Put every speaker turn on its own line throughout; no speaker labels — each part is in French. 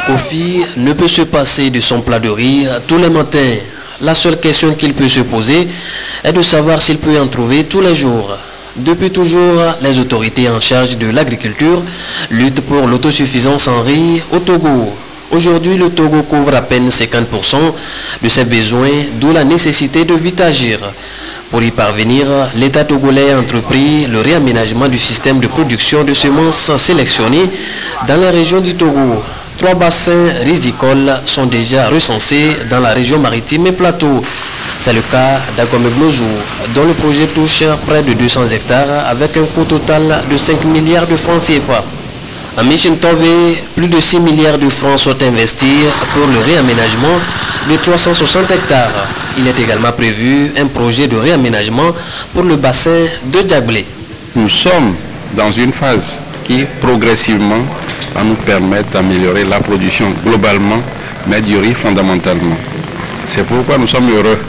Kofi ne peut se passer de son plat de riz tous les matins. La seule question qu'il peut se poser est de savoir s'il peut en trouver tous les jours. Depuis toujours, les autorités en charge de l'agriculture luttent pour l'autosuffisance en riz au Togo. Aujourd'hui, le Togo couvre à peine 50% de ses besoins, d'où la nécessité de vite agir. Pour y parvenir, l'État togolais a entrepris le réaménagement du système de production de semences sélectionnées dans la région du Togo. 3 bassins rizicoles sont déjà recensés dans la région maritime et plateau. C'est le cas d'Agomé-Blozou, dont le projet touche près de 200 hectares avec un coût total de 5 milliards de francs CFA. À Michintové, plus de 6 milliards de francs sont investis pour le réaménagement de 360 hectares. Il est également prévu un projet de réaménagement pour le bassin de Diaglé.
Nous sommes dans une phase qui progressivement va nous permettre d'améliorer la production globalement, mais du riz fondamentalement. C'est pourquoi nous sommes heureux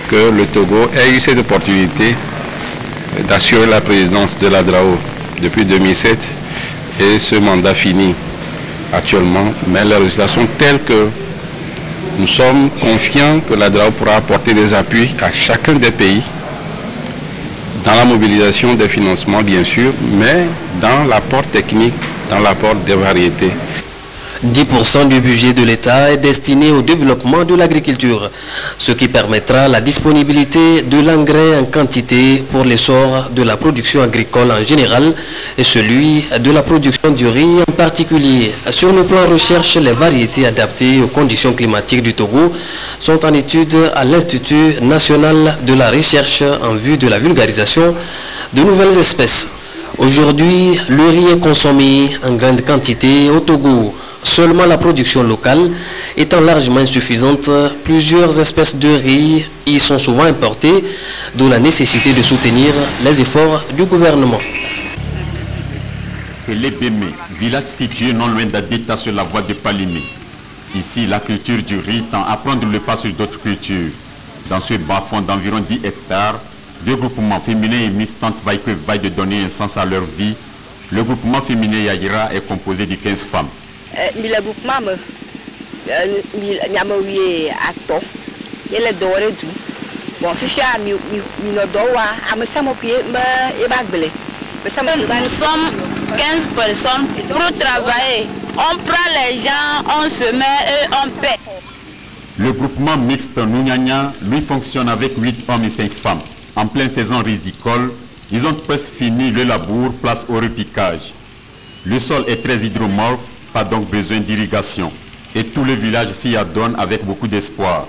que le Togo ait eu cette opportunité d'assurer la présidence de l'ADRAO depuis 2007 et ce mandat fini actuellement, mais les résultats sont tels que nous sommes confiants que l'ADRAO pourra apporter des appuis à chacun des pays dans la mobilisation des financements bien sûr, mais dans l'apport technique, dans l'apport des variétés.
10% du budget de l'État est destiné au développement de l'agriculture, ce qui permettra la disponibilité de l'engrais en quantité pour l'essor de la production agricole en général et celui de la production du riz en particulier. Sur le plan recherche, les variétés adaptées aux conditions climatiques du Togo sont en étude à l'Institut national de la recherche en vue de la vulgarisation de nouvelles espèces. Aujourd'hui, le riz est consommé en grande quantité au Togo. Seulement la production locale étant largement insuffisante, plusieurs espèces de riz y sont souvent importées, d'où la nécessité de soutenir les efforts du gouvernement.
L'Ébémé, village situé non loin d'Adita sur la voie de Palimé. Ici, la culture du riz tend à prendre le pas sur d'autres cultures. Dans ce bas-fond d'environ 10 hectares, 2 groupements féminins et tentent vaille que vaille de donner un sens à leur vie. Le groupement féminin Yagira est composé de 15 femmes.
Le groupement
nous sommes 15 personnes pour travailler. On prend les gens, on se met et on paie.
Le groupement mixte Nouniania, lui, fonctionne avec 8 hommes et 5 femmes. En pleine saison risicole, ils ont presque fini le labour, place au repiquage. Le sol est très hydromorphe, pas donc besoin d'irrigation. Et tout le village s'y adonne avec beaucoup d'espoir.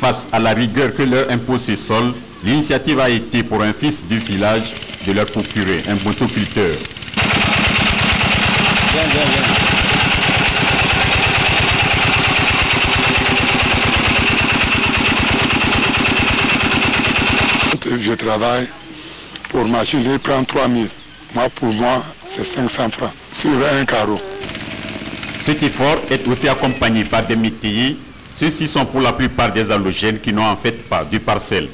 Face à la rigueur que leur impose ce sol, l'initiative a été pour un fils du village de leur procurer un motoculteur.
Je travaille pour machine, il prend 3 000. Moi, pour moi, c'est 500 francs sur un carreau.
Cet effort est aussi accompagné par des métiers. Ceux-ci sont pour la plupart des allogènes qui n'ont en fait pas de parcelle.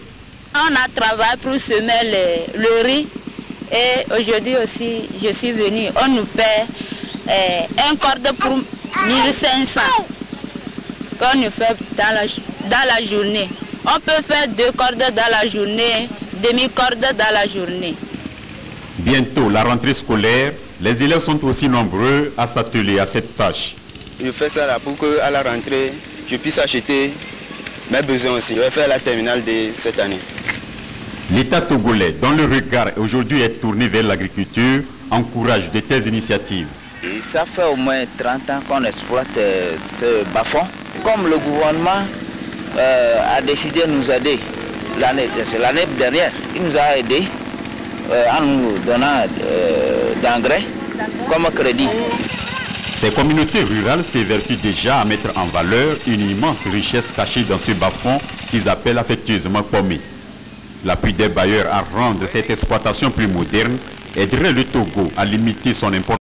On a travaillé pour semer le riz et aujourd'hui aussi je suis venu. On nous paie un corde pour 1500 qu'on nous fait dans la journée. On peut faire 2 cordes dans la journée, demi-corde dans la journée.
Bientôt la rentrée scolaire, les élèves sont aussi nombreux à s'atteler à cette tâche.
Je fais ça là pour qu'à la rentrée, je puisse acheter mes besoins aussi. Je vais faire la terminale de cette année.
L'État togolais, dont le regard aujourd'hui est tourné vers l'agriculture, encourage de telles initiatives.
Et ça fait au moins 30 ans qu'on exploite ce bas-fond. Comme le gouvernement a décidé de nous aider l'année dernière, il nous a aidés en nous donnant d'engrais comme crédit.
Ces communautés rurales s'évertuent déjà à mettre en valeur une immense richesse cachée dans ce bas-fond qu'ils appellent affectueusement Pomé. L'appui des bailleurs à rendre cette exploitation plus moderne aiderait le Togo à limiter son importance.